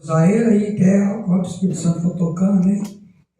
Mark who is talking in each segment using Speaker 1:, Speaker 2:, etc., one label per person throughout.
Speaker 1: Usar ele aí, quer, quando o Espírito Santo for tocando, amém?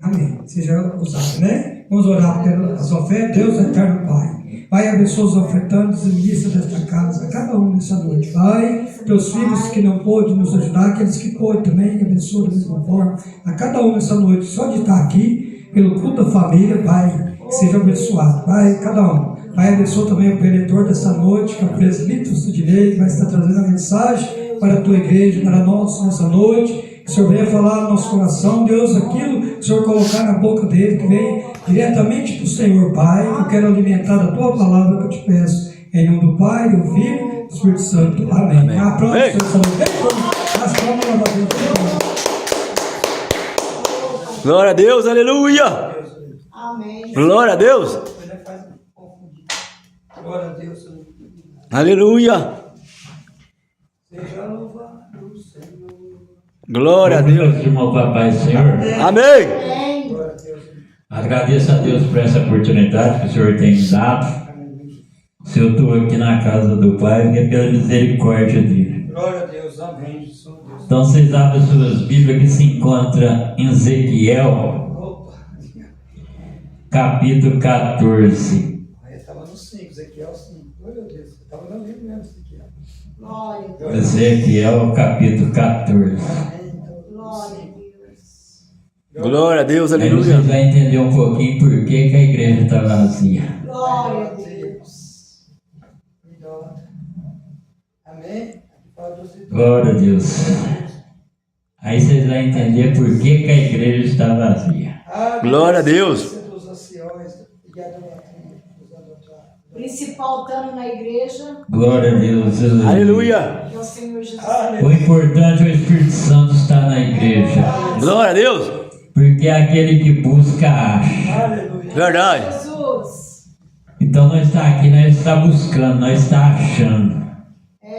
Speaker 1: Amém. Seja usado, né? Vamos orar pelas ofertas. Deus eterno Pai. Pai, abençoa os ofertantes e ministra desta casa, cada um nessa noite. Pai, teus filhos que não pôde nos ajudar, aqueles que pôde também, abençoa da mesma forma, a cada um nessa noite, só de estar aqui, pelo culto da família, Pai, que seja abençoado. Pai, cada um. Pai, abençoa também o preletor dessa noite, que é o presbítero Sudinei, que vai estar trazendo a mensagem para a tua igreja, para nós nessa noite. Que o Senhor venha falar no nosso coração, Deus, aquilo que o Senhor colocar na boca dele, que vem diretamente do Senhor, Pai. Eu quero alimentar a tua palavra que eu te peço. Em nome do Pai, do Filho e do Espírito Santo. Amém. Amém. A próxima sessão.
Speaker 2: Glória a Deus, aleluia.
Speaker 3: Amém.
Speaker 2: Glória a Deus.
Speaker 1: Glória a Deus.
Speaker 2: Aleluia.
Speaker 1: Seja louvado o Senhor.
Speaker 2: Glória a Deus.
Speaker 4: Irmão Papai Senhor.
Speaker 2: Amém.
Speaker 4: Agradeço a Deus por essa oportunidade que o Senhor tem me dado. Se eu estou aqui na casa do Pai, é pela misericórdia dele.
Speaker 1: Glória a Deus. Amém. Jesus.
Speaker 4: Então vocês abrem suas Bíblias que se encontra em Ezequiel, capítulo 14.
Speaker 1: Aí estava no 5, Ezequiel 5. Glória a Deus. Estava no livro mesmo, Ezequiel.
Speaker 3: Glória a Deus.
Speaker 4: Ezequiel, capítulo 14.
Speaker 3: Glória a Deus.
Speaker 2: Glória a Deus,
Speaker 4: Aí
Speaker 2: aleluia.
Speaker 4: vocês vão entender um pouquinho por que a igreja está vazia.
Speaker 3: Glória a Deus.
Speaker 1: Amém.
Speaker 4: Glória a Deus. Aí vocês vão entender por que a igreja está vazia.
Speaker 2: Glória a Deus.
Speaker 3: O principal estando na igreja
Speaker 4: Glória a Deus.
Speaker 2: Aleluia.
Speaker 3: é o Senhor Jesus.
Speaker 4: O importante é o Espírito Santo estar na igreja.
Speaker 2: Glória a Deus.
Speaker 4: Porque é aquele que busca, acha.
Speaker 2: Verdade.
Speaker 3: Jesus.
Speaker 4: Então nós está aqui, nós está buscando, nós está achando.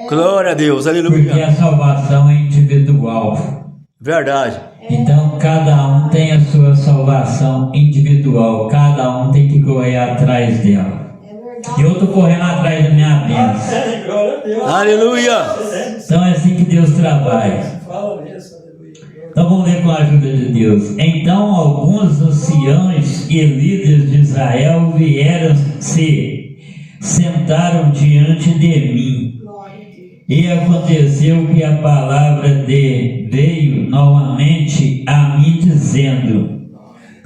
Speaker 2: Glória a Deus,
Speaker 4: Porque
Speaker 2: aleluia.
Speaker 4: a salvação é individual.
Speaker 2: Verdade.
Speaker 4: Então cada um tem a sua salvação individual. Cada um tem que correr atrás dela.
Speaker 3: É verdade.
Speaker 4: Eu estou correndo atrás da minha bênção.
Speaker 2: Aleluia.
Speaker 4: Então é assim que Deus trabalha. Então vamos ler com a ajuda de Deus. Então alguns anciãos e líderes de Israel se sentaram diante de mim.
Speaker 3: Glória a Deus.
Speaker 4: E aconteceu que a palavra veio novamente a mim dizendo: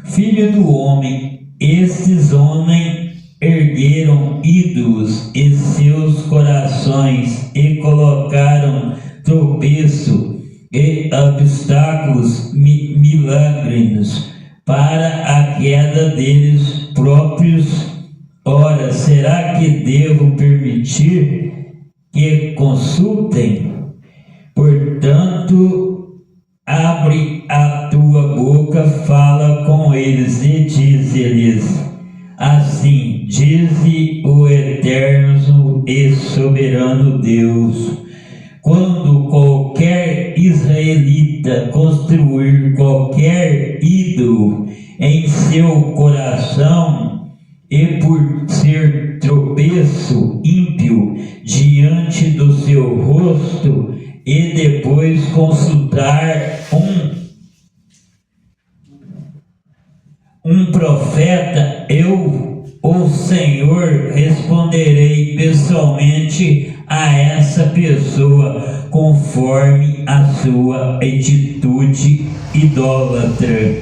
Speaker 4: Filho do homem, estes homens ergueram ídolos em seus corações e colocaram tropeço e obstáculos milagres para a queda deles próprios. Ora, será que devo permitir que consultem? Portanto, abre a tua boca, fala com eles e diz-lhes: assim diz o eterno e soberano Deus. Quando qualquer israelita construir qualquer ídolo em seu coração e por ser tropeço ímpio diante do seu rosto e depois consultar um profeta, eu, o Senhor, responderei pessoalmente a essa pessoa conforme a sua atitude idólatra.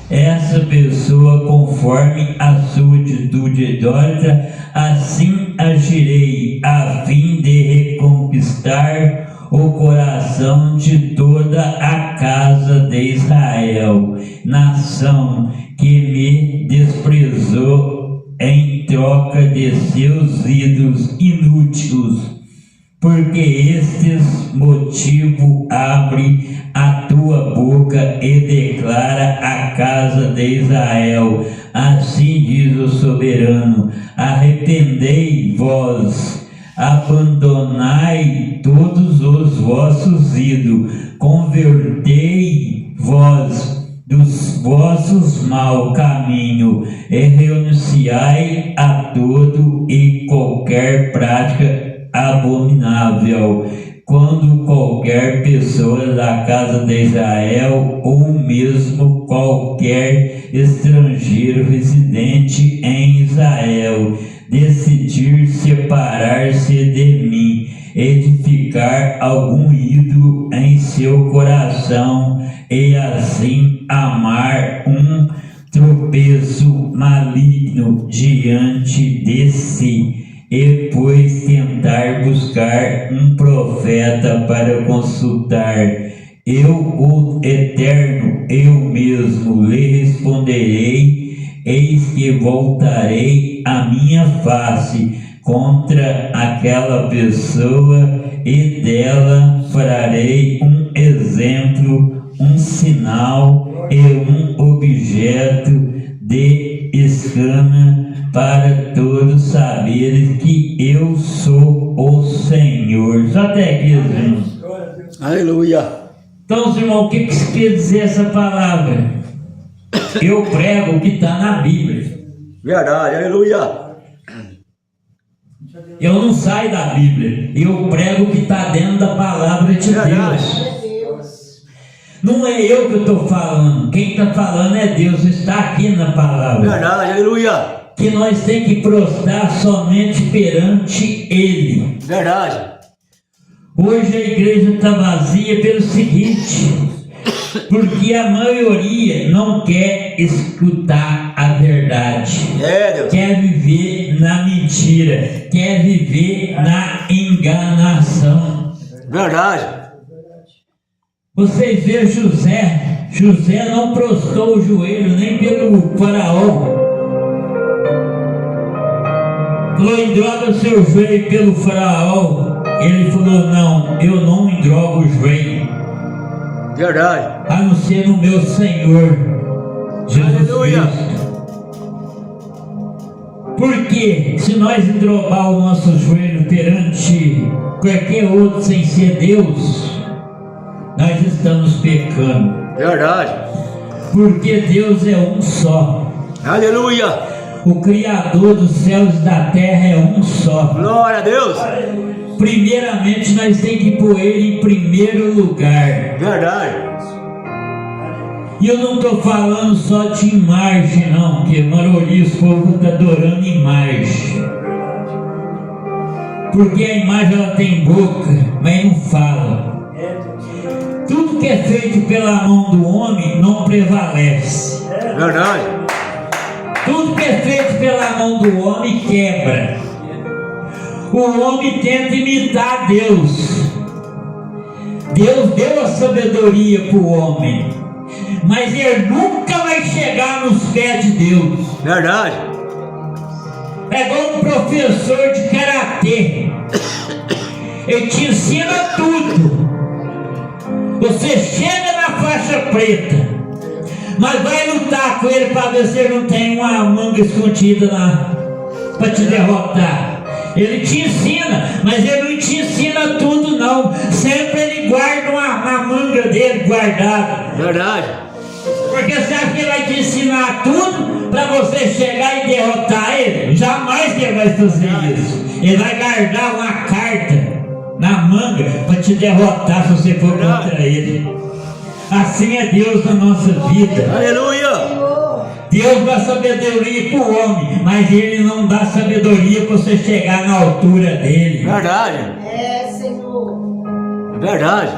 Speaker 4: Essa pessoa conforme a sua atitude idólatra, assim agirei a fim de reconquistar o coração de toda a casa de Israel, nação que me desprezou em troca de seus ídolos inúteis. Porque estes motivo abre a tua boca e declara a casa de Israel: assim diz o soberano, arrependei-vos, abandonai todos os vossos ídolos, convertei-vos dos vossos mau caminho e renunciai a todo e qualquer prática abominável. quando qualquer pessoa da casa de Israel ou mesmo qualquer estrangeiro residente em Israel decidir separar-se de mim, edificar algum ídolo em seu coração e assim amar um tropeço maligno diante de si, e pois tentar buscar um profeta para consultar, eu, o Eterno, eu mesmo lhe responderei: eis que voltarei a minha face contra aquela pessoa e dela farei um exemplo, um sinal e um objeto de escama, para todos saberem que eu sou o Senhor. Só até aqui, irmãos.
Speaker 2: Aleluia.
Speaker 4: Então, irmão, o que quer dizer essa palavra? Eu prego o que está na Bíblia.
Speaker 2: Verdade, aleluia.
Speaker 4: Eu não saio da Bíblia. Eu prego o que está dentro da palavra de Deus. Não é eu que estou falando. Quem está falando é Deus. Está aqui na palavra.
Speaker 2: Verdade, aleluia.
Speaker 4: Que nós temos que prostrar somente perante Ele.
Speaker 2: Verdade.
Speaker 4: Hoje a igreja está vazia pelo seguinte: porque a maioria não quer escutar a verdade,
Speaker 2: Deus.
Speaker 4: quer viver na mentira, quer viver na enganação.
Speaker 2: Verdade.
Speaker 4: Vocês vêem José não prostrou o joelho nem pelo faraó. Falou: endroga seu joelho pelo faraó. Ele falou: não, eu não endrogo o joelho,
Speaker 2: Verdade.
Speaker 4: a não ser no meu Senhor Jesus
Speaker 2: Aleluia.
Speaker 4: Cristo. Porque se nós endrogar o nosso joelho perante qualquer outro sem ser Deus, nós estamos pecando.
Speaker 2: Verdade.
Speaker 4: Porque Deus é um só.
Speaker 2: Aleluia.
Speaker 4: O Criador dos céus e da terra é um só.
Speaker 2: Glória a Deus.
Speaker 4: Primeiramente nós temos que pôr Ele em primeiro lugar.
Speaker 2: Verdade.
Speaker 4: E eu não estou falando só de imagem não, porque maioria o povo está adorando imagem. Porque a imagem ela tem boca, mas não fala. Tudo que é feito pela mão do homem não prevalece.
Speaker 2: Verdade.
Speaker 4: Tudo que é feito pela mão do homem quebra. O homem tenta imitar Deus. Deus deu a sabedoria para o homem, mas ele nunca vai chegar nos pés de Deus.
Speaker 2: Verdade.
Speaker 4: É igual um professor de karatê. Ele te ensina tudo. Você chega na faixa preta, mas vai lutar com ele para ver se ele não tem uma manga escondida lá para te derrotar. Ele te ensina, mas ele não te ensina tudo não. Sempre ele guarda uma manga dele guardada.
Speaker 2: Verdade.
Speaker 4: Porque você acha que ele vai te ensinar tudo para você chegar e derrotar ele? Jamais que ele vai fazer isso. Ele vai guardar uma carta na manga para te derrotar se você for contra ele. Assim é Deus na nossa vida.
Speaker 2: Aleluia.
Speaker 4: Deus dá sabedoria para o homem, mas Ele não dá sabedoria para você chegar na altura dele.
Speaker 2: Verdade.
Speaker 3: É, Senhor.
Speaker 2: Verdade.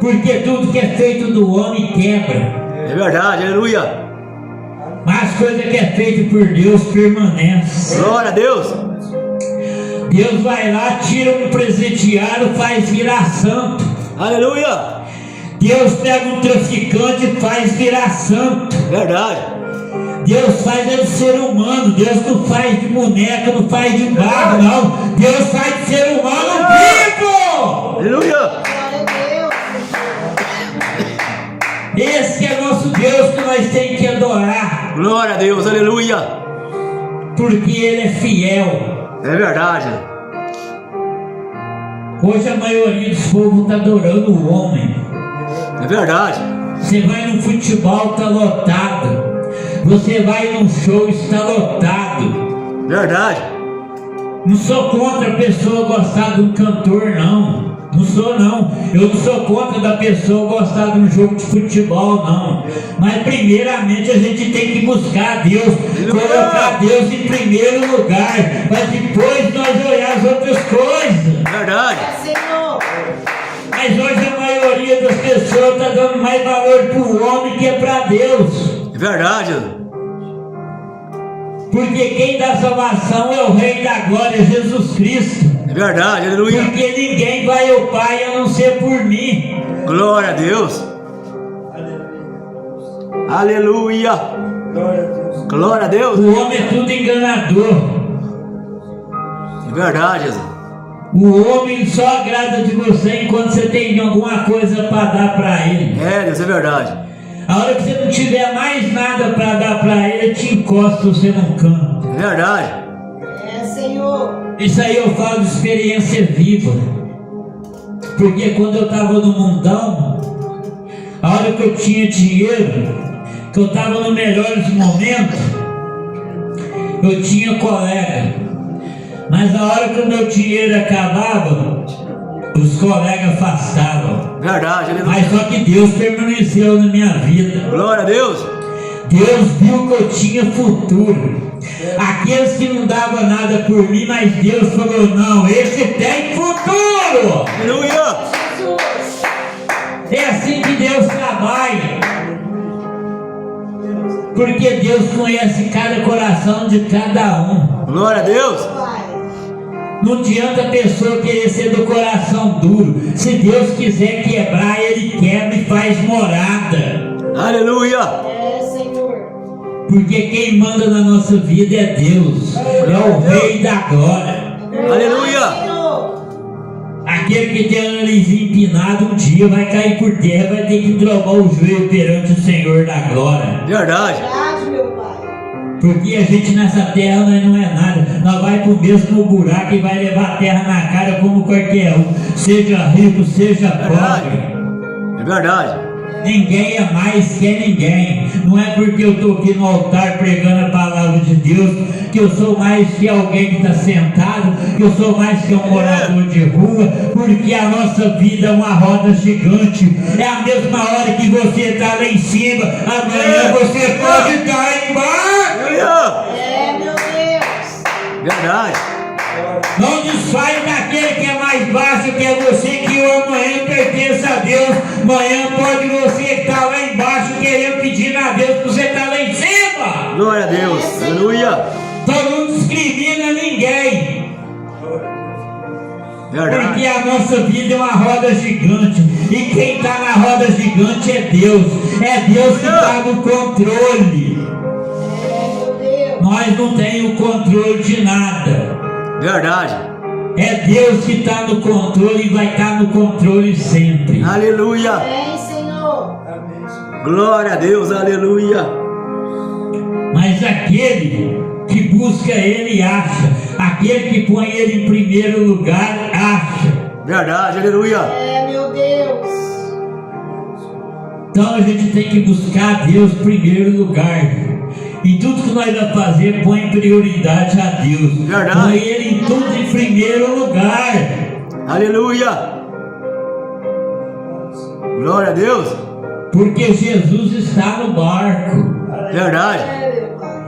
Speaker 4: Porque tudo que é feito do homem quebra,
Speaker 2: É verdade, aleluia.
Speaker 4: mas as coisas que é feito por Deus permanece.
Speaker 2: Glória a Deus.
Speaker 4: Deus vai lá, tira um presidiário, faz virar santo.
Speaker 2: Aleluia.
Speaker 4: Deus pega um traficante e faz virar santo.
Speaker 2: Verdade.
Speaker 4: Deus faz ele ser humano. Deus não faz de boneca, não faz de barro, não. Deus faz de ser humano vivo.
Speaker 2: Aleluia.
Speaker 3: Glória a Deus.
Speaker 4: Esse que é nosso Deus que nós temos que adorar,
Speaker 2: Glória a Deus, aleluia.
Speaker 4: porque Ele é fiel.
Speaker 2: É verdade.
Speaker 4: Hoje a maioria dos povos está adorando o homem.
Speaker 2: É verdade.
Speaker 4: Você vai no futebol, está lotado. Você vai num show, está lotado.
Speaker 2: Verdade.
Speaker 4: Não sou contra a pessoa gostar de um cantor, não. Não sou não. Eu não sou contra da pessoa gostar de um jogo de futebol, não. Mas primeiramente a gente tem que buscar Deus, colocar Deus em primeiro lugar, para depois nós olhar as outras coisas.
Speaker 2: Verdade.
Speaker 3: É, Senhor.
Speaker 4: Mas hoje a maioria das pessoas está dando mais valor para o homem que é para Deus.
Speaker 2: Verdade.
Speaker 4: Porque quem dá salvação é o Rei da Glória, Jesus Cristo.
Speaker 2: Verdade, aleluia.
Speaker 4: Porque ninguém vai ao Pai a não ser por mim.
Speaker 2: Glória a Deus. Aleluia. Glória a Deus.
Speaker 4: O homem é tudo enganador.
Speaker 2: Verdade, Jesus.
Speaker 4: O homem só agrada de você enquanto você tem alguma coisa para dar para ele.
Speaker 2: É, Deus, é verdade.
Speaker 4: A hora que você não tiver mais nada para dar para ele, ele te encosta você num canto.
Speaker 2: Verdade.
Speaker 3: É, Senhor.
Speaker 4: Isso aí eu falo de experiência viva. Porque quando eu estava no mundão, a hora que eu tinha dinheiro, que eu estava nos melhores momentos, eu tinha colega. Mas a hora que o meu dinheiro acabava, os colegas afastavam.
Speaker 2: Verdade, aleluia.
Speaker 4: Mas só que Deus permaneceu na minha vida.
Speaker 2: Glória a Deus.
Speaker 4: Deus viu que eu tinha futuro. Aqueles que não davam nada por mim, mas Deus falou, não, esse tem futuro.
Speaker 2: Aleluia.
Speaker 3: Jesus.
Speaker 4: É assim que Deus trabalha. Porque Deus conhece cada coração de cada um.
Speaker 2: Glória a Deus.
Speaker 3: Pai.
Speaker 4: Não adianta a pessoa querer ser do coração duro. Se Deus quiser quebrar, Ele quebra e faz morada.
Speaker 2: Aleluia.
Speaker 3: É, Senhor.
Speaker 4: Porque quem manda na nossa vida é Deus. É o Rei da Glória.
Speaker 2: Aleluia.
Speaker 3: Senhor.
Speaker 4: Aquele que tem o nariz empinado um dia vai cair por terra, vai ter que dobrar o joelho perante o Senhor da Glória.
Speaker 2: Verdade.
Speaker 3: Verdade, meu Pai.
Speaker 4: Porque a gente nessa terra nós não é nada. Nós vai pro mesmo buraco e vai levar a terra na cara como qualquer um. Seja rico, seja pobre.
Speaker 2: É verdade.
Speaker 4: Ninguém é mais que ninguém. Não é porque eu estou aqui no altar pregando a palavra de Deus que eu sou mais que alguém que está sentado, que eu sou mais que um morador de rua, porque a nossa vida é uma roda gigante. É a mesma hora que você está lá em cima, amanhã você pode estar aí embaixo.
Speaker 2: Aleluia.
Speaker 3: É, meu Deus.
Speaker 2: Verdade.
Speaker 4: Não desfaz daquele que é mais baixo que é você, que o amanhã pertence a Deus. Amanhã pode você estar lá embaixo querendo pedir a Deus que você está lá em cima.
Speaker 2: Glória a Deus. Aleluia.
Speaker 4: Então não discrimina ninguém. Porque
Speaker 2: Verdade.
Speaker 4: a nossa vida é uma roda gigante. E quem está na roda gigante é Deus. É Deus que está no controle.
Speaker 3: É, meu Deus.
Speaker 4: Nós não temos o controle de nada.
Speaker 2: Verdade.
Speaker 4: É Deus que está no controle e vai estar no controle sempre.
Speaker 2: Aleluia.
Speaker 3: Vem, Senhor.
Speaker 2: Glória a Deus. Aleluia.
Speaker 4: Mas aquele que busca Ele acha. Aquele que põe Ele em primeiro lugar acha.
Speaker 2: Verdade. Aleluia.
Speaker 3: É, meu Deus.
Speaker 4: Então a gente tem que buscar Deus em primeiro lugar. Em tudo que nós vamos fazer, põe prioridade a Deus.
Speaker 2: Verdade.
Speaker 4: Põe Ele em tudo em primeiro lugar.
Speaker 2: Aleluia. Glória a Deus.
Speaker 4: Porque Jesus está no barco.
Speaker 2: Verdade.
Speaker 3: É, meu Pai.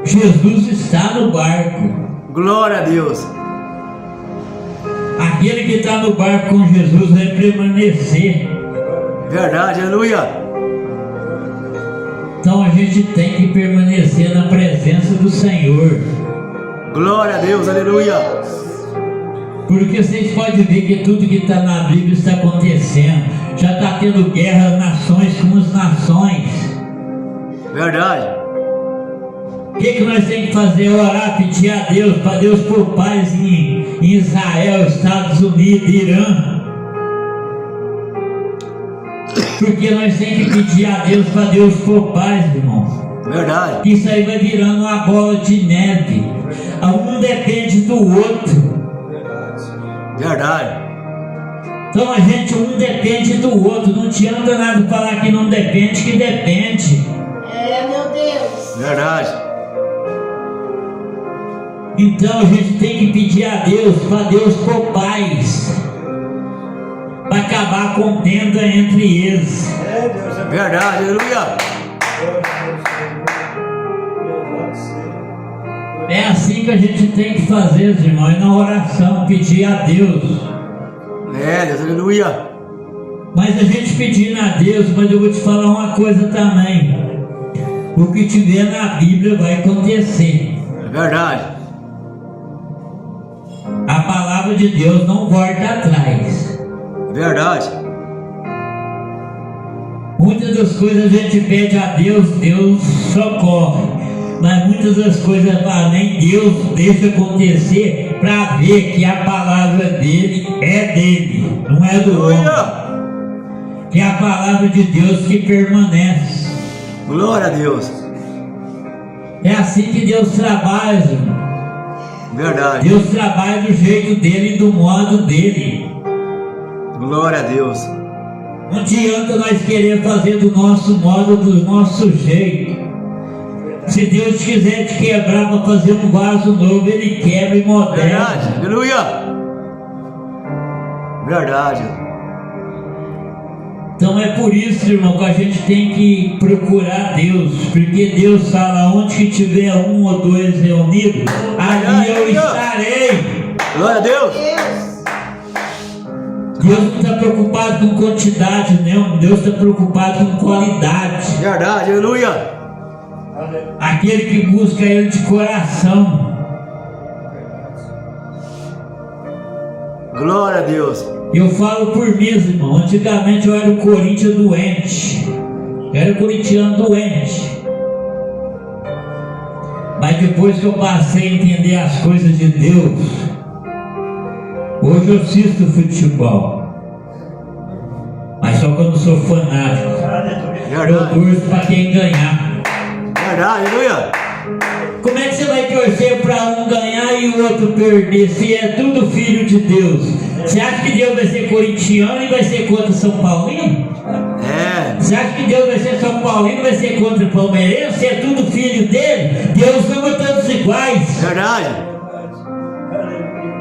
Speaker 4: Jesus está no barco.
Speaker 2: Glória a Deus.
Speaker 4: Aquele que está no barco com Jesus vai permanecer.
Speaker 2: Verdade. Aleluia.
Speaker 4: Então a gente tem que permanecer na presença do Senhor.
Speaker 2: Glória a Deus. Aleluia.
Speaker 4: Porque vocês podem ver que tudo que está na Bíblia está acontecendo. Já está tendo guerra nações com as nações.
Speaker 2: Verdade.
Speaker 4: O que nós temos que fazer? Orar, pedir a Deus, para Deus pôr paz em Israel, Estados Unidos, Irã. Porque nós temos que pedir a Deus para Deus pôr paz, irmão.
Speaker 2: Verdade.
Speaker 4: Isso aí vai virando uma bola de neve. Um depende do outro.
Speaker 2: Verdade.
Speaker 4: Então a gente um depende do outro. Não adianta nada falar que não depende, que depende.
Speaker 3: É, meu Deus.
Speaker 2: Verdade.
Speaker 4: Então a gente tem que pedir a Deus, para Deus pôr paz, para acabar a contenda entre eles.
Speaker 2: Verdade, aleluia.
Speaker 4: É assim que a gente tem que fazer, irmãos, na oração, pedir a Deus.
Speaker 2: É, Deus, aleluia.
Speaker 4: Mas a gente pedindo a Deus, mas eu vou te falar uma coisa também. O que tiver na Bíblia vai acontecer.
Speaker 2: É verdade.
Speaker 4: A palavra de Deus não volta atrás.
Speaker 2: É verdade.
Speaker 4: Muitas das coisas a gente pede a Deus, Deus socorre. Mas muitas das coisas nem Deus deixa acontecer para ver que a palavra dele é dele, não é do homem. Que é a palavra de Deus que permanece.
Speaker 2: Glória a Deus.
Speaker 4: É assim que Deus trabalha, irmão.
Speaker 2: Verdade.
Speaker 4: Deus trabalha do jeito dele e do modo dele.
Speaker 2: Glória a Deus.
Speaker 4: Não adianta nós querer fazer do nosso modo, do nosso jeito. Se Deus quiser te quebrar para fazer um vaso novo, Ele quebra e modela.
Speaker 2: Verdade, aleluia. Verdade.
Speaker 4: Então é por isso, irmão, que a gente tem que procurar Deus, porque Deus fala: onde que tiver um ou dois reunidos, ali eu estarei.
Speaker 2: Glória a Deus.
Speaker 4: Deus não está preocupado com quantidade, não. Deus está preocupado com qualidade.
Speaker 2: Verdade, aleluia.
Speaker 4: Aquele que busca Ele de coração.
Speaker 2: Glória a Deus.
Speaker 4: Eu falo por mim, irmão. Antigamente eu era o Corinthians doente. Eu era o corintiano doente. Mas depois que eu passei a entender as coisas de Deus, hoje eu assisto futebol. Mas só que eu não sou fanático. Eu torço para quem ganhar.
Speaker 2: Verdade, aleluia.
Speaker 4: Como é que você vai torcer para um ganhar e o outro perder, se é tudo filho de Deus? Você acha que Deus vai ser corintiano e vai ser contra São Paulino?
Speaker 2: É.
Speaker 4: Você acha que Deus vai ser São Paulino e vai ser contra palmeirense? Se é tudo filho dele, Deus ama todos iguais.
Speaker 2: Verdade.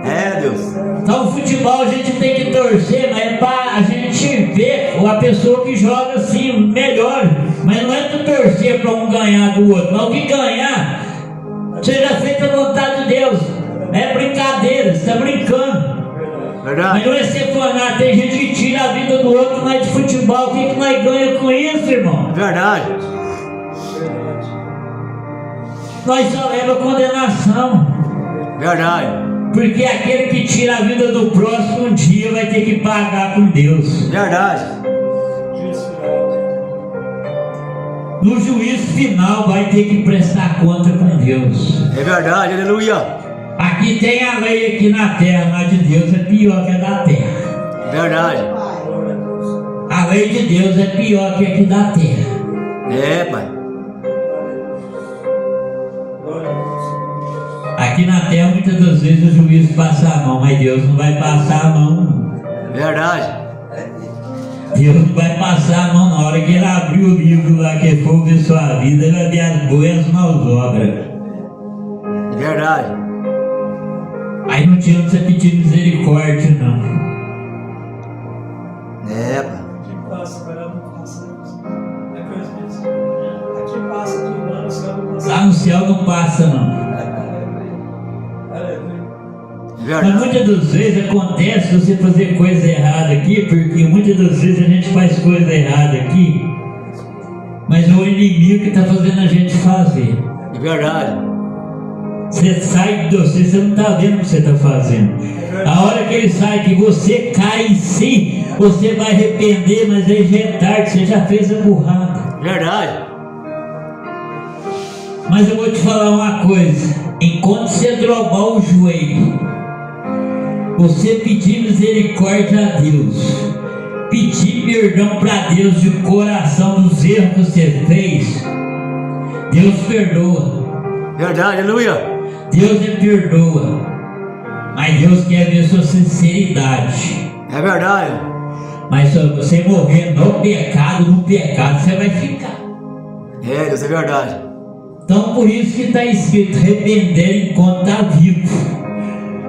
Speaker 2: É, Deus.
Speaker 4: Então o futebol a gente tem que torcer, mas é para a gente ver a pessoa que joga assim melhor. Mas não é para torcer para um ganhar do outro, mas o que ganhar seja feita a vontade de Deus. É brincadeira, você está brincando.
Speaker 2: Verdade.
Speaker 4: Mas não é ser fanático. Tem gente que tira a vida do outro, mas de futebol, o que nós ganhamos com isso, irmão?
Speaker 2: Verdade.
Speaker 4: Nós só leva condenação.
Speaker 2: Verdade.
Speaker 4: Porque aquele que tira a vida do próximo um dia vai ter que pagar com Deus.
Speaker 2: Verdade.
Speaker 4: No juízo final vai ter que prestar conta com Deus.
Speaker 2: É verdade, aleluia.
Speaker 4: Aqui tem a lei aqui na terra, mas de Deus é pior que a da terra.
Speaker 2: Verdade.
Speaker 4: A lei de Deus é pior que a que da terra.
Speaker 2: É, Pai.
Speaker 4: Aqui na terra muitas das vezes o juiz passa a mão, mas Deus não vai passar a mão.
Speaker 2: Verdade.
Speaker 4: Deus não vai passar a mão na hora que Ele abrir o livro lá que for ver sua vida, Ele vai ver as boas e as más obras.
Speaker 2: Verdade.
Speaker 4: Aí não adianta você pedir misericórdia, não.
Speaker 2: É, Pai.
Speaker 5: Aqui passa, mas lá não passa. É coisa disso. Aqui passa tudo, lá no céu não passa.
Speaker 4: Lá no céu não passa, não. Mas
Speaker 2: Verdade.
Speaker 4: muitas das vezes acontece você fazer coisa errada aqui, porque muitas das vezes a gente faz coisa errada aqui, mas é o inimigo que está fazendo a gente fazer.
Speaker 2: É verdade.
Speaker 4: Você sai de você não está vendo o que você está fazendo. A hora que ele sai, que você cai em si, você vai arrepender, mas aí já é tarde, você já fez a burrada.
Speaker 2: Verdade.
Speaker 4: Mas eu vou te falar uma coisa: enquanto você dobrar o joelho, você pedir misericórdia a Deus, pedir perdão para Deus de coração dos erros que você fez, Deus perdoa.
Speaker 2: Verdade, aleluia.
Speaker 4: Deus perdoa, mas Deus quer ver sua sinceridade.
Speaker 2: É verdade.
Speaker 4: Mas se você morrer no pecado, você vai ficar.
Speaker 2: É, Deus, é verdade.
Speaker 4: Então por isso que está escrito arrepender enquanto está vivo.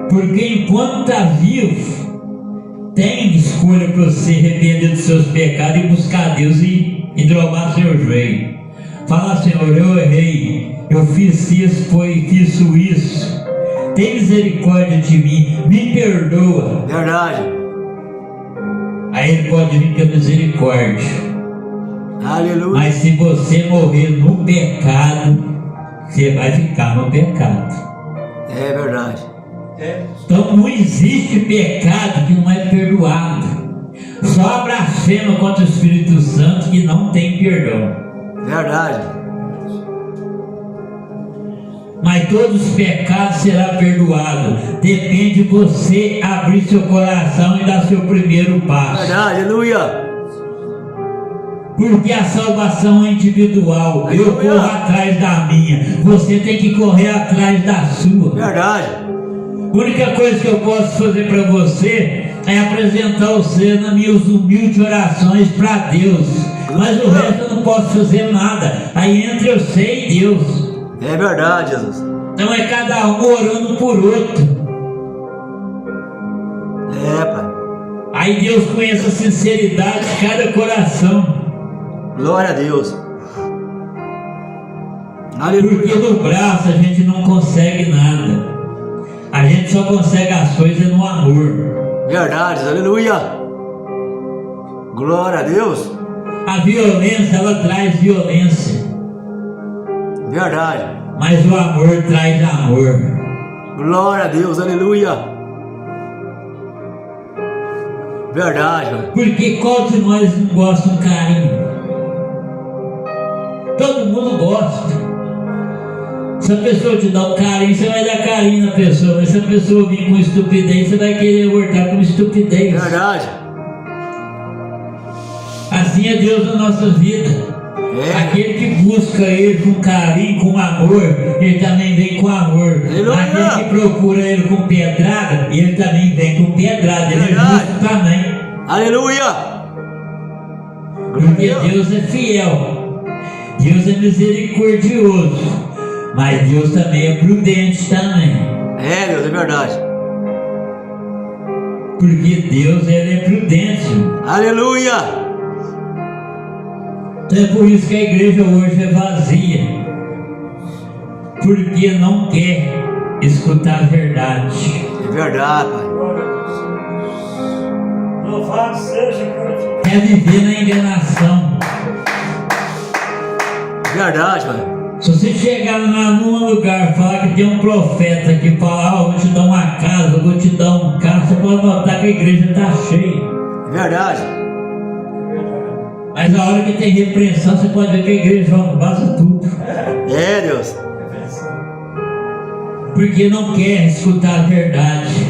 Speaker 4: Porque enquanto está vivo, tem escolha para você arrepender dos seus pecados e buscar a Deus e dobrar seu joelho. Fala, Senhor, eu errei, eu fiz isso, fiz isso. Tem misericórdia de mim, me perdoa.
Speaker 2: Verdade.
Speaker 4: Aí Ele pode vir com a misericórdia.
Speaker 2: Aleluia.
Speaker 4: Mas se você morrer no pecado, você vai ficar no pecado.
Speaker 2: É verdade.
Speaker 4: Então não existe pecado que não é perdoado. Só a blasfema contra o Espírito Santo que não tem perdão.
Speaker 2: Verdade.
Speaker 4: Mas todos os pecados serão perdoados. Depende de você abrir seu coração e dar seu primeiro passo.
Speaker 2: Verdade, aleluia.
Speaker 4: Porque a salvação é individual. Eu
Speaker 2: Aleluia.
Speaker 4: corro atrás da minha. Você tem que correr atrás da sua.
Speaker 2: Verdade.
Speaker 4: A única coisa que eu posso fazer para você é apresentar você nas minhas humildes orações para Deus. Mas o resto eu não posso fazer nada. Aí entre você e Deus.
Speaker 2: É verdade, Jesus.
Speaker 4: Então é cada um orando por outro.
Speaker 2: É, Pai.
Speaker 4: Aí Deus conhece a sinceridade de cada coração.
Speaker 2: Glória a Deus.
Speaker 4: Porque
Speaker 2: Aleluia.
Speaker 4: no braço a gente não consegue nada. A gente só consegue as coisas no amor.
Speaker 2: Verdade, aleluia. Glória a Deus.
Speaker 4: A violência, ela traz violência.
Speaker 2: Verdade.
Speaker 4: Mas o amor traz amor.
Speaker 2: Glória a Deus, aleluia. Verdade, Pai.
Speaker 4: Porque qual de nós não gosta de um carinho? Todo mundo gosta. Se a pessoa te dá um carinho, você vai dar carinho na pessoa. Mas se a pessoa vir com estupidez, você vai querer voltar com estupidez.
Speaker 2: Verdade.
Speaker 4: Assim é Deus na nossa vida. Aquele que busca Ele com carinho, com amor, Ele também vem com amor.
Speaker 2: Aleluia.
Speaker 4: Aquele que procura Ele com pedrada, Ele também vem com pedrada. Ele é
Speaker 2: Verdade.
Speaker 4: justo também.
Speaker 2: Aleluia.
Speaker 4: Porque Deus é fiel. Deus é misericordioso. Mas Deus também é prudente também.
Speaker 2: É, Deus, é verdade.
Speaker 4: Porque Deus, Ele é prudente.
Speaker 2: Aleluia.
Speaker 4: Então é por isso que a igreja hoje é vazia. Porque não quer escutar a verdade.
Speaker 2: É verdade, Pai.
Speaker 5: Louvado seja, glorificado.
Speaker 4: Quer viver na enganação.
Speaker 2: Verdade, Pai.
Speaker 4: Se você chegar num lugar e falar que tem um profeta que fala, eu vou te dar uma casa, eu vou te dar um carro, você pode notar que a igreja está cheia.
Speaker 2: Verdade.
Speaker 4: Mas a hora que tem repreensão, você pode ver que a igreja vaza tudo.
Speaker 2: É, Deus.
Speaker 4: Porque não quer escutar a verdade.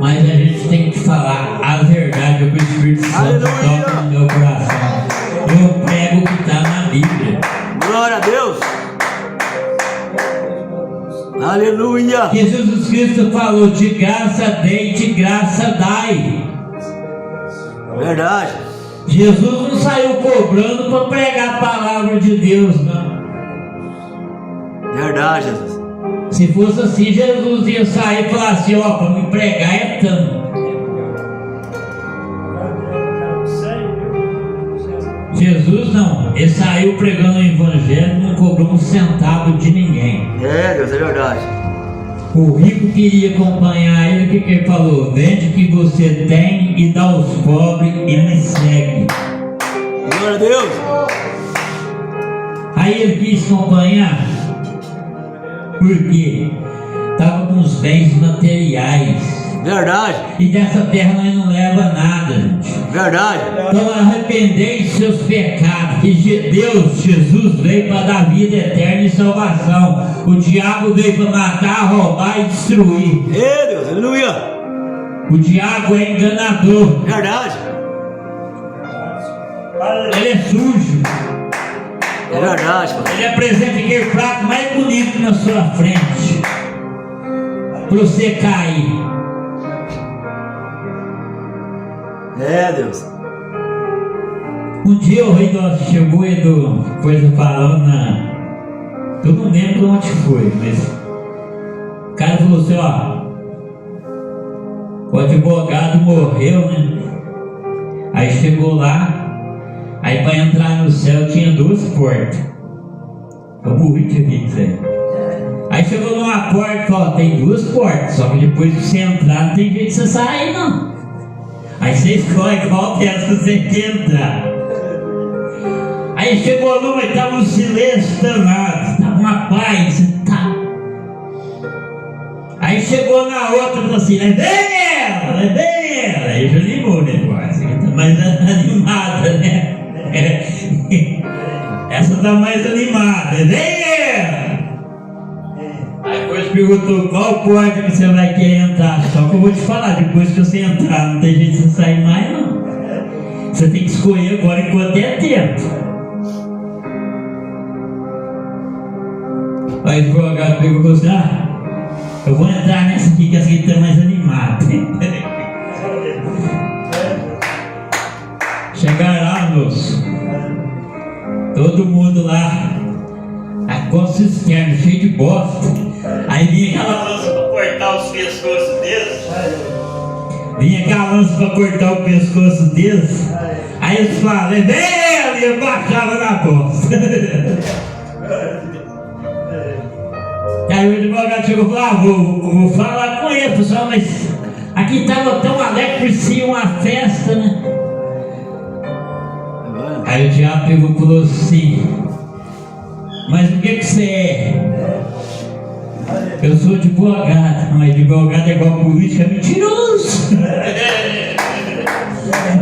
Speaker 4: Mas a gente tem que falar a verdade, o que o Espírito Santo
Speaker 2: Aleluia.
Speaker 4: toca no meu coração. Eu prego o que está na Bíblia.
Speaker 2: Glória a Deus. Aleluia.
Speaker 4: Que Jesus Cristo falou, de graça dei, de graça dai.
Speaker 2: Verdade.
Speaker 4: Jesus não saiu cobrando para pregar a palavra de Deus, não.
Speaker 2: Verdade, Jesus.
Speaker 4: Se fosse assim, Jesus ia sair e falar assim, ó, para me pregar é tanto. Jesus não, ele saiu pregando o evangelho, não cobrou um centavo de ninguém.
Speaker 2: É, Deus, é verdade.
Speaker 4: O rico queria acompanhar ele, o que ele falou? Vende o que você tem e dá aos pobres e me segue.
Speaker 2: Glória a Deus.
Speaker 4: Aí ele quis acompanhar, porque estava com os bens materiais.
Speaker 2: Verdade.
Speaker 4: E dessa terra nós não leva nada, gente.
Speaker 2: Verdade.
Speaker 4: Então arrependei de seus pecados, que Deus, Jesus veio para dar vida eterna e salvação. O diabo veio para matar, roubar e destruir.
Speaker 2: É, Deus, aleluia.
Speaker 4: O diabo é enganador,
Speaker 2: Verdade.
Speaker 4: ele é sujo.
Speaker 2: É verdade, Pai.
Speaker 4: Ele apresenta aquele prato mais bonito na sua frente, para você cair.
Speaker 2: É, Deus.
Speaker 4: Um dia o rei nosso chegou e coisa falando eu não lembro onde foi, mas o cara falou assim, ó, o advogado morreu, né? Aí chegou lá, aí para entrar no céu tinha 2 portas. Eu morri de rir isso aí. Aí chegou numa porta e falou, tem 2 portas, só que depois que você entrar não tem jeito de você sair não. Aí você escolhe qual delas você quer entrar. Aí chegou numa e estava um silêncio danado, estava uma paz, tá. Aí chegou na outra e falou assim, é bem ela. Aí já ligou o negócio, que tá mais animada, né? Essa tá mais animada, é bem ela. Aí depois perguntou qual porta que você vai querer entrar. Só que eu vou te falar, depois que você entrar, não tem jeito de você sair mais não. Você tem que escolher agora enquanto é tempo. Aí o advogado pegou e falou assim, eu vou entrar nessa aqui que essa aqui está mais animada. Chegaram lá, moço, todo mundo lá, a costa externa, cheio de bosta. Aí vinha aquela lança para cortar os pescoços deles. Aí eles falavam, velho, e eu baixava na bosta. Aí o advogado chegou e falou, vou falar com ele, pessoal, mas aqui estava tão alegre, por si uma festa, né? Aí o diabo pegou e falou assim, mas o que você é? Eu sou advogado, mas advogado é igual político, é mentiroso.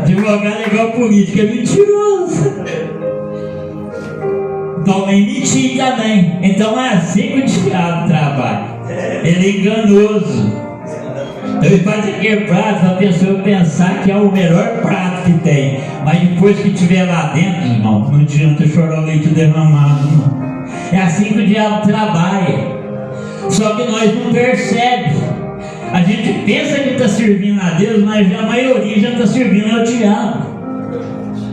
Speaker 4: Advogado é igual político, é mentiroso. Então nem mentir também. Então é assim que o diabo trabalha. Ele é enganoso. Então ele faz aquele prato para a pessoa pensar que é o melhor prato que tem. Mas depois que estiver lá dentro, irmão, não adianta chorar o leite derramado, não. É assim que o diabo trabalha. Só que nós não percebemos. A gente pensa que está servindo a Deus, mas a maioria já está servindo ao diabo.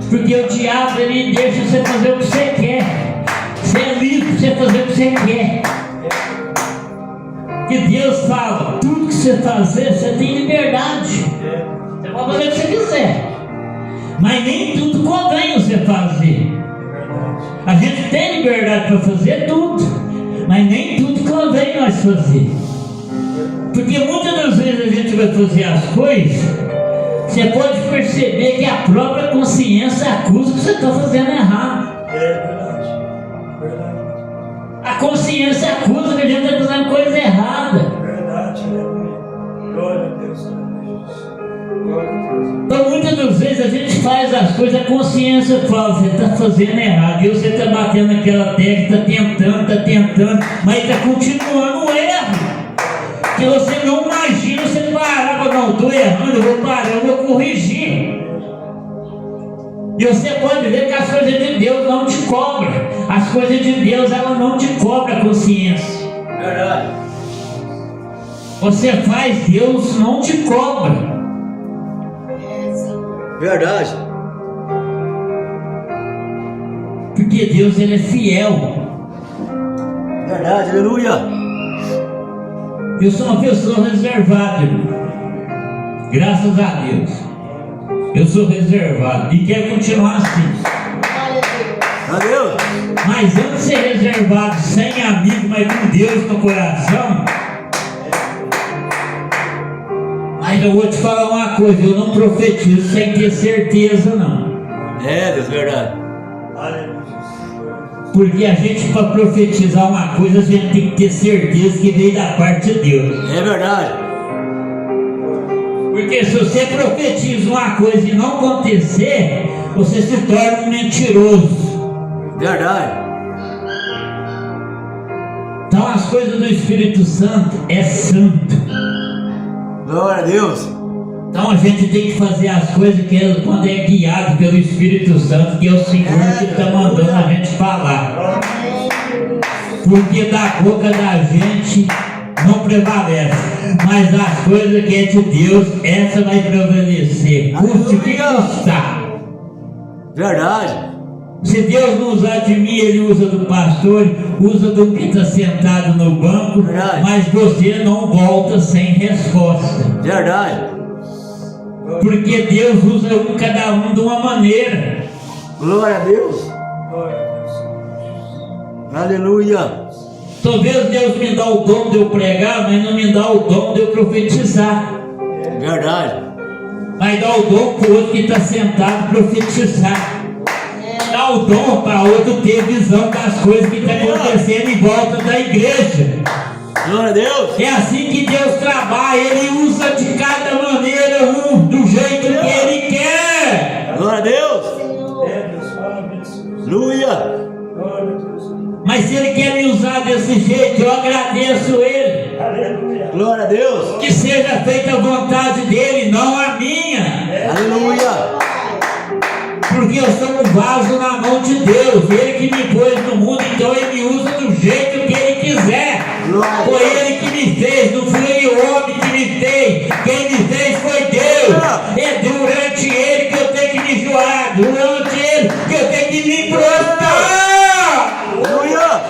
Speaker 4: Porque o diabo, ele deixa você fazer o que você quer. Você é livre para você fazer o que você quer. Que Deus fala, tudo que você fazer, você tem liberdade. Você pode fazer o que você quiser. Mas nem tudo convém você fazer. A gente tem liberdade para fazer tudo, mas nem tudo convém nós fazer. Porque muitas das vezes a gente vai fazer as coisas, você pode perceber que a própria consciência acusa que você está fazendo errado. A consciência acusa que a gente está fazendo coisa errada.
Speaker 5: Glória a Deus.
Speaker 4: Então muitas das vezes a gente faz as coisas, a consciência fala, você está fazendo errado, e você está batendo naquela tecla, está tentando, mas está continuando o erro. Que você não imagina você parar, não, estou errando, eu vou parar, eu vou corrigir. E você pode ver que as coisas de Deus não te cobram. As coisas de Deus, ela não te cobra a consciência.
Speaker 2: Verdade.
Speaker 4: Você faz, Deus não te cobra.
Speaker 2: Verdade.
Speaker 4: Porque Deus, ele é fiel.
Speaker 2: Verdade, aleluia.
Speaker 4: Eu sou uma pessoa reservada, irmão. Graças a Deus. Eu sou reservado e quero continuar assim.
Speaker 2: Adeus.
Speaker 4: Mas antes de ser reservado, sem amigo, mas com Deus no coração. Mas eu vou te falar uma coisa, eu não profetizo sem ter certeza, não.
Speaker 2: É, Deus, verdade.
Speaker 4: Porque a gente, para profetizar uma coisa, a gente tem que ter certeza que veio da parte de Deus.
Speaker 2: É verdade.
Speaker 4: Porque se você profetiza uma coisa e não acontecer, você se torna um mentiroso.
Speaker 2: Verdade.
Speaker 4: Então as coisas do Espírito Santo é santo.
Speaker 2: Glória a Deus.
Speaker 4: Então a gente tem que fazer as coisas que quando é guiado pelo Espírito Santo, que é o Senhor que está mandando a gente falar. Porque da boca da gente não prevalece, mas as coisas que é de Deus, essa vai prevalecer. Custe o que custar.
Speaker 2: Verdade.
Speaker 4: Se Deus não usar de mim, Ele usa do pastor, usa do que está sentado no banco,
Speaker 2: Verdade.
Speaker 4: mas você não volta sem resposta.
Speaker 2: Verdade.
Speaker 4: Porque Deus usa cada um de uma maneira.
Speaker 2: Glória a Deus.
Speaker 5: Glória a Deus.
Speaker 2: Aleluia.
Speaker 4: Talvez Deus me dá o dom de eu pregar, mas não me dá o dom de eu profetizar.
Speaker 2: Verdade.
Speaker 4: Mas dá o dom para o outro que está sentado profetizar. Dá o dom para outro ter visão das coisas que estão acontecendo em volta da igreja.
Speaker 2: Glória a Deus.
Speaker 4: É assim que Deus trabalha. Ele usa de cada maneira, do jeito que Ele quer.
Speaker 2: Glória a Deus.
Speaker 5: É, Deus, fala, abençoe.
Speaker 2: Aleluia.
Speaker 5: Glória a Deus.
Speaker 4: Mas se Ele quer me usar desse jeito, eu agradeço Ele.
Speaker 5: Aleluia.
Speaker 2: Glória a Deus.
Speaker 4: Que seja feita a vontade dEle, não a minha.
Speaker 2: Aleluia.
Speaker 4: Porque eu sou um vaso na mão de Deus. Ele que me pôs no mundo, então Ele me usa do jeito que Ele quiser. Foi Ele que me fez, não fui o homem que me fez. Quem me fez foi Deus. É durante Ele que eu tenho que me joar, durante Ele que eu tenho que me prostrar.
Speaker 2: Aleluia.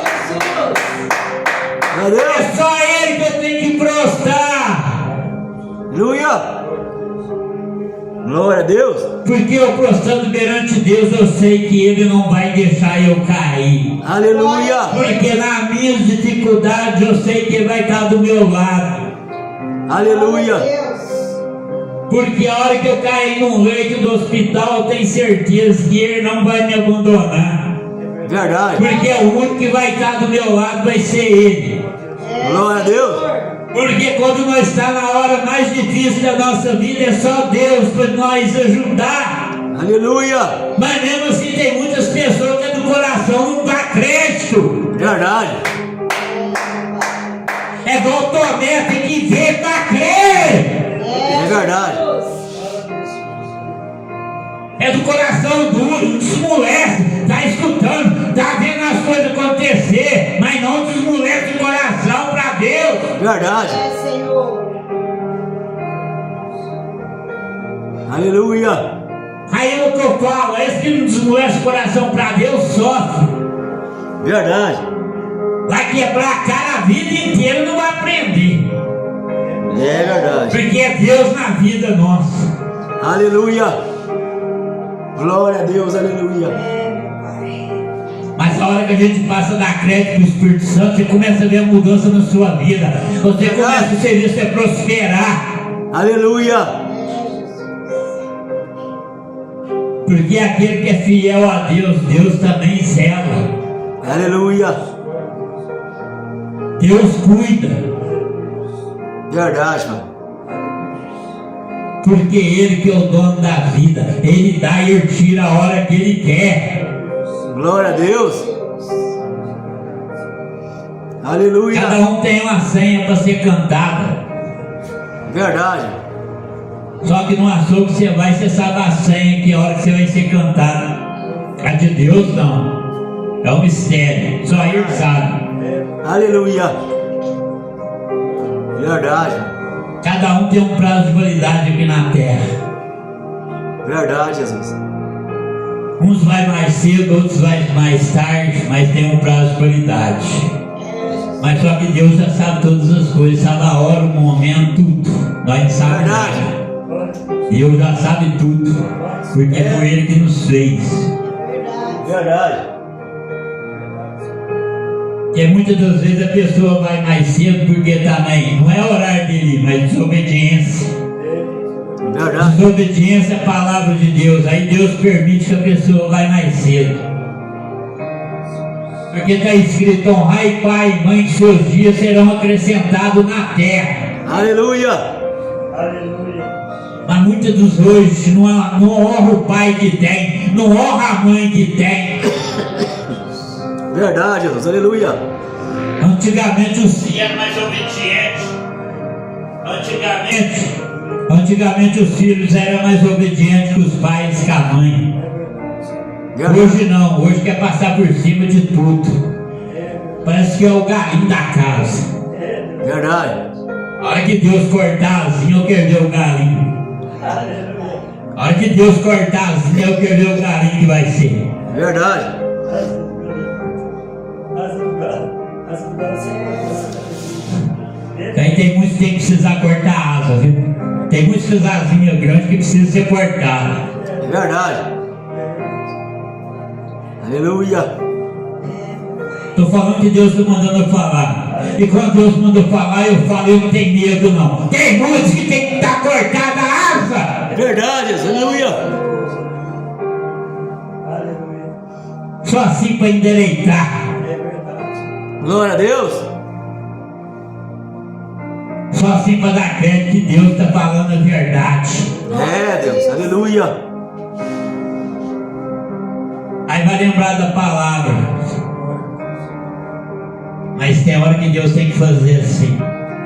Speaker 2: Glória a
Speaker 4: É
Speaker 2: Deus.
Speaker 4: só Ele que eu tenho que prostrar.
Speaker 2: Aleluia. Glória a Deus.
Speaker 4: Porque eu prostrando perante Deus, eu sei que Ele não vai deixar eu cair.
Speaker 2: Aleluia.
Speaker 4: Porque nas minhas dificuldades eu sei que Ele vai estar do meu lado.
Speaker 2: Aleluia.
Speaker 4: Porque a hora que eu cair num leito do hospital, eu tenho certeza que Ele não vai me abandonar.
Speaker 2: Verdade.
Speaker 4: Porque o único que vai estar do meu lado vai ser Ele.
Speaker 2: Glória a Deus.
Speaker 4: Porque quando nós estamos na hora mais difícil da nossa vida, é só Deus para nós ajudar.
Speaker 2: Aleluia.
Speaker 4: Mas mesmo assim tem muitas pessoas que do coração não dá crédito.
Speaker 2: Verdade.
Speaker 4: É igual Tomé, tem que ver para crer.
Speaker 2: É verdade.
Speaker 4: É do coração duro, não desmolece, tá escutando, tá vendo as coisas acontecer, mas não desmolece o coração para Deus.
Speaker 2: Verdade. Aleluia.
Speaker 4: Aí é o que eu falo, esse que não desmolece o coração para Deus sofre.
Speaker 2: Verdade.
Speaker 4: Vai quebrar a cara a vida inteira, não vai aprender.
Speaker 2: É verdade.
Speaker 4: Porque é Deus na vida nossa.
Speaker 2: Aleluia. Glória a Deus. Aleluia.
Speaker 4: Mas a hora que a gente passa a dar crédito para o Espírito Santo, você começa a ver a mudança na sua vida. Você começa a ser visto, prosperar.
Speaker 2: Aleluia.
Speaker 4: Porque aquele que é fiel a Deus, Deus também zela.
Speaker 2: Aleluia.
Speaker 4: Deus cuida.
Speaker 2: Verdade, mano.
Speaker 4: Porque Ele que é o dono da vida, Ele dá e Ele tira a hora que Ele quer.
Speaker 2: Glória a Deus. Aleluia.
Speaker 4: Cada um tem uma senha para ser cantada.
Speaker 2: Verdade.
Speaker 4: Só que no açougue você vai, você sabe a senha, que hora que você vai ser cantada. A de Deus não. É um mistério. Só Ele sabe.
Speaker 2: Aleluia. Verdade.
Speaker 4: Cada um tem um prazo de validade aqui na terra.
Speaker 2: Verdade, Jesus.
Speaker 4: Uns vai mais cedo, outros vai mais tarde, mas tem um prazo de validade. Mas só que Deus já sabe todas as coisas, sabe a hora, o momento, tudo. Nós não sabemos
Speaker 2: Verdade.
Speaker 4: nada. Deus já sabe tudo, porque foi Ele que nos fez.
Speaker 2: Verdade.
Speaker 4: Porque muitas das vezes a pessoa vai mais cedo porque também não é horário dele, mas desobediência.
Speaker 2: Verdade.
Speaker 4: Desobediência é a palavra de Deus. Aí Deus permite que a pessoa vá mais cedo. Porque está escrito: honrai pai e mãe, que seus dias serão acrescentados na terra.
Speaker 2: Aleluia.
Speaker 5: Aleluia.
Speaker 4: Mas muitos dos hoje não honra o pai que tem, não honra a mãe que tem.
Speaker 2: Verdade, Jesus. Aleluia.
Speaker 4: Antigamente os filhos eram mais obedientes. Antigamente os filhos eram mais obedientes que os pais, que a mãe. Hoje não, hoje quer passar por cima de tudo. Parece que é o galinho da casa.
Speaker 2: Verdade.
Speaker 4: A hora que Deus cortar asinha, eu quero ver o galinho. A hora que Deus cortar as linhas, eu quero ver o carinho que vai ser.
Speaker 2: Verdade.
Speaker 4: Aí tem muitos que tem que precisar cortar a asa, viu? Tem muitas asinhas grandes que precisam ser cortadas.
Speaker 2: É verdade. Aleluia.
Speaker 4: Estou falando que Deus está mandando eu falar. E quando Deus manda eu falar, eu falo, eu não tenho medo não. Tem muitos que tem que estar cortada a asa.
Speaker 2: É verdade. Aleluia.
Speaker 4: Só assim para endireitar.
Speaker 2: Glória a Deus.
Speaker 4: Só assim para dar crédito que Deus está falando a verdade.
Speaker 2: É, Deus. Aleluia.
Speaker 4: Aí vai lembrar da palavra. Mas tem hora que Deus tem que fazer assim.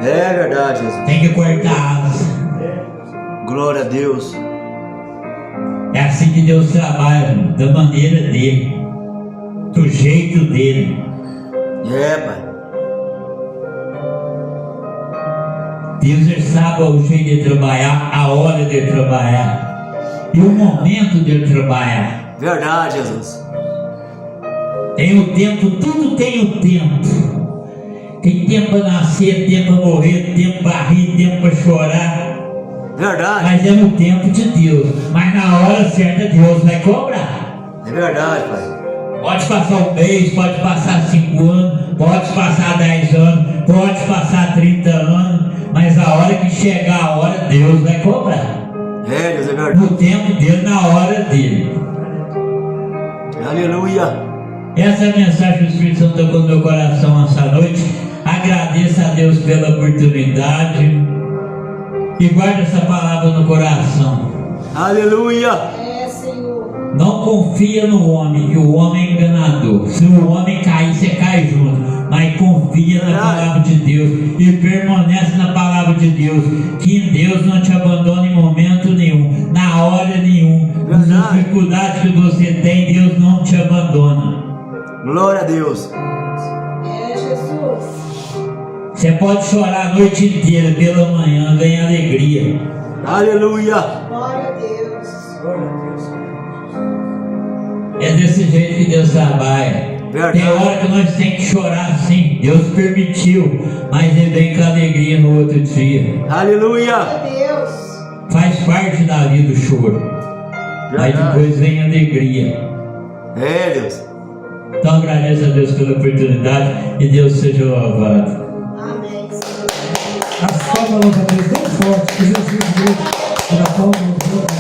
Speaker 2: É verdade, Jesus.
Speaker 4: Tem que cortar a asa.
Speaker 2: Glória a Deus.
Speaker 4: É assim que Deus trabalha, da maneira dele, do jeito dele.
Speaker 2: É, Pai.
Speaker 4: Deus ele sabe o jeito de trabalhar, a hora de trabalhar e o momento de trabalhar.
Speaker 2: Verdade, Jesus.
Speaker 4: Tem o tempo, tudo tem o tempo. Tem tempo para nascer, tempo para morrer, tempo para rir, tempo para chorar.
Speaker 2: Verdade.
Speaker 4: Mas é no tempo de Deus. Mas na hora certa Deus vai cobrar.
Speaker 2: É verdade, Pai.
Speaker 4: Pode passar um mês, pode passar 5 anos, pode passar 10 anos, pode passar 30 anos. Mas a hora que chegar a hora, Deus vai cobrar.
Speaker 2: É, Deus, é verdade.
Speaker 4: No tempo dele, na hora dele.
Speaker 2: Aleluia.
Speaker 4: Essa é a mensagem que o Espírito Santo tocou no meu coração essa noite. Agradeço a Deus pela oportunidade e guarde essa palavra no coração.
Speaker 2: Aleluia.
Speaker 3: É, Senhor.
Speaker 4: Não confia no homem, que o homem é enganador. Se o homem cair, você cai junto. Mas confia na palavra de Deus e permanece na palavra de Deus. Que Deus não te abandona em momento nenhum, na hora nenhum. Nas dificuldades que você tem, Deus não te abandona.
Speaker 2: Glória a Deus.
Speaker 3: É, Jesus.
Speaker 4: Você pode chorar a noite inteira, pela manhã vem alegria.
Speaker 2: Aleluia.
Speaker 3: Glória a Deus.
Speaker 4: É desse jeito que Deus trabalha.
Speaker 2: Verdade.
Speaker 4: Tem hora que nós temos que chorar sim, Deus permitiu, mas Ele vem com alegria no outro dia.
Speaker 2: Aleluia.
Speaker 3: Glória a Deus.
Speaker 4: Faz parte da vida o choro, mas depois vem a alegria.
Speaker 2: É, Deus.
Speaker 4: Então agradeço a Deus pela oportunidade e Deus seja louvado.
Speaker 3: Amém, Senhor.
Speaker 1: As palmas a Deus bem forte, que Jesus deu pela palma do Deus.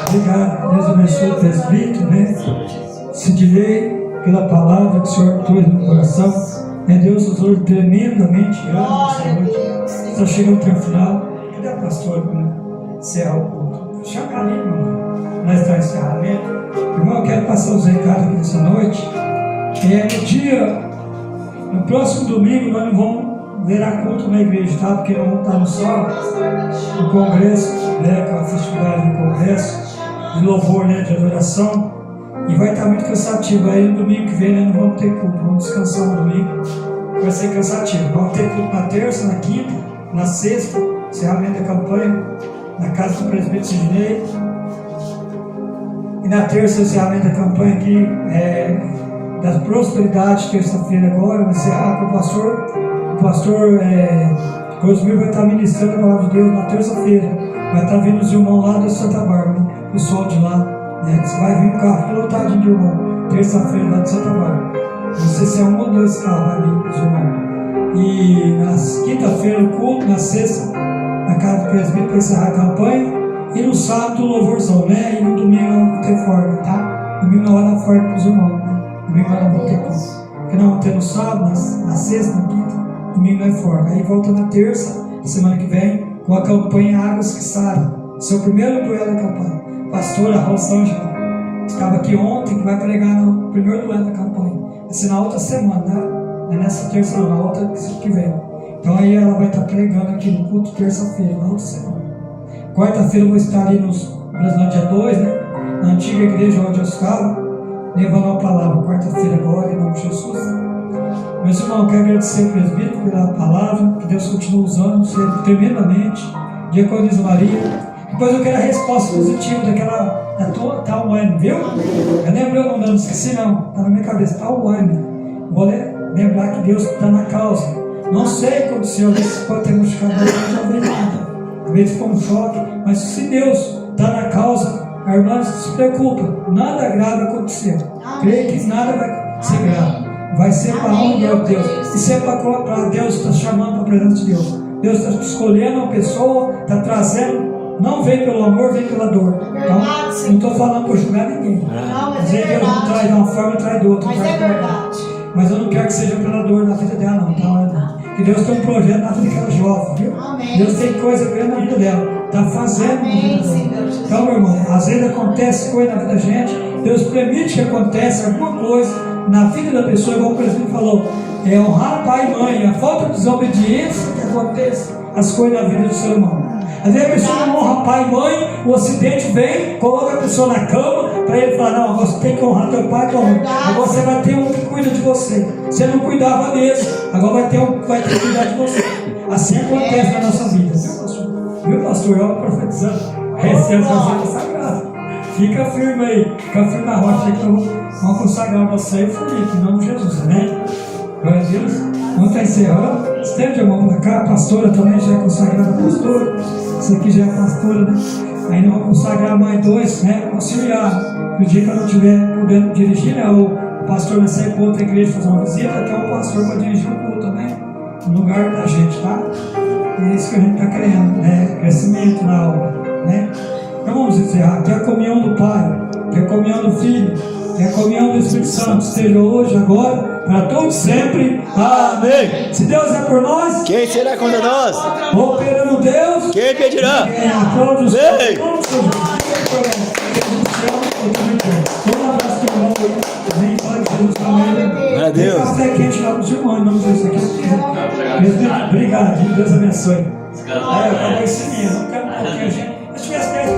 Speaker 1: Obrigado, Deus abençoe o presbítero, né? Sidney, pela palavra que o Senhor trouxe no coração. É Deus, o Senhor tremendamente grande essa
Speaker 3: Glória a
Speaker 1: noite.
Speaker 3: Deus.
Speaker 1: Está chegando para o final. Cadê a pastora para encerrar o culto? Chama ali, meu irmão. Nós estamos em encerramento. Irmão, eu quero passar os recados aqui nessa noite. No próximo domingo, nós não vamos virar culto na igreja, tá? Porque nós vamos estar no sol, no congresso, né? Com a festividade do congresso, de louvor, né? De adoração. E vai estar muito cansativo. Aí no domingo que vem, nós não vamos ter culto, vamos descansar no domingo. Vai ser cansativo. Vamos ter culto na terça, na quinta, na sexta, encerramento da campanha, na casa do presbítero Sidney. E na terça, encerramento da campanha aqui, das prosperidades, terça-feira agora, vai encerrar com o pastor Cosmir vai estar ministrando a palavra de Deus na terça-feira. Vai estar vindo os irmãos lá de Santa Bárbara, né? O pessoal de lá, né? Você vai vir um carro lotadinho de irmão, terça-feira lá de Santa Bárbara. Não sei se é 1 ou 2 carros, vai vir os irmãos. E na quinta-feira o culto, na sexta, na casa do presbítero para encerrar a campanha. E no sábado o louvorzão, né? E no domingo nós vamos ter forma, tá? Domingo nós vamos dar forma para os irmãos, né? Domingo nós vamos ter culto. Porque nós vamos ter no sábado, na sexta, na quinta, domingo não é forma. Aí volta na terça, semana que vem, com a campanha Águas que Saram. Seu primeiro duelo da campanha. Pastora Rosângela estava aqui ontem, que vai pregar no primeiro duelo da campanha. Vai ser na outra semana, né? Não é nessa terça, não, na outra que vem. Então aí ela vai estar pregando aqui no culto terça-feira, na outra semana. Quarta-feira eu vou estar ali no Brasilândia 2, né? Na antiga igreja onde eu estava, levando a palavra. Quarta-feira agora, em nome de Jesus. Meus irmãos, eu quero agradecer ao presbítero pela palavra, que Deus continue usando sempre tremendamente. Diaconisa Maria, Depois eu quero a resposta positiva da tua Tawane, viu? Eu lembrei o nome, não esqueci não, está na minha cabeça, Tawane. Vou lembrar que Deus está na causa. Não sei o que aconteceu, às vezes pode ter machucado, não veio nada. Às vezes foi um choque, mas se Deus está na causa, a irmã não se preocupa, nada grave aconteceu. Creio que nada vai ser grave. Vai ser para a honra de Deus. Isso é para Deus está chamando para a presença de Deus. Deus está escolhendo uma pessoa, está trazendo. Não vem pelo amor, vem pela dor. Então, não estou falando por julgar ninguém. Dizer que Deus não traz de uma forma e traz de outra.
Speaker 3: Mas é verdade.
Speaker 1: Mas eu não quero que seja pela dor na vida dela, não. Tá? Que Deus tem um projeto na vida daquela jovem, viu?
Speaker 3: Amém.
Speaker 1: Deus tem coisa grande na vida dela. Está fazendo na vida dela. Então, meu irmão, às vezes acontece coisa na vida da gente. Deus permite que aconteça alguma coisa na vida da pessoa, igual o presidente falou. É honrar pai e mãe, a falta de desobediência que acontece as coisas na vida do ser humano. Às vezes a pessoa não honra pai e mãe, o acidente vem, coloca a pessoa na cama, para ele falar, não, você tem que honrar teu pai e tua mãe. Agora você vai ter um que cuida de você. Você não cuidava desse, agora vai ter um que vai ter que cuidar de você. Assim acontece na nossa vida, viu, pastor? Viu, pastor? Eu profetizando, recebe essa sagrada. Fica firme aí, fica firme na rocha aí que eu vou consagrar você e Felipe, em nome de Jesus, amém? Glória a Deus. Vamos estar encerrando. Estende a mão para cá, a pastora também já é consagrada pastora. Isso aqui já é pastora, né? Aí nós vamos consagrar mais dois, né? Auxiliar. No dia que eu não estiver podendo dirigir, né? O pastor vai sair para outra igreja fazer uma visita, até o pastor para dirigir o culto também, no lugar da gente, tá? É isso que a gente está querendo, né? Crescimento na obra, né? Então vamos encerrar. Que a comunhão do Pai, que a comunhão do Filho, que a comunhão do Espírito Santo esteja hoje, agora, para todos sempre. Amém. Se Deus é por nós,
Speaker 2: Quem será contra nós?
Speaker 1: operando Deus,
Speaker 2: Quem impedirá?
Speaker 1: todos.
Speaker 2: Ei!
Speaker 1: Um abraço do irmão aí. Vem, pode Jesus também.
Speaker 2: Glória a Deus.
Speaker 1: Tem café quente lá para os irmãos, em nome de Jesus aqui. Presidente, obrigado, Deus abençoe. Aí, eu acabei esse menino. Se tivesse 10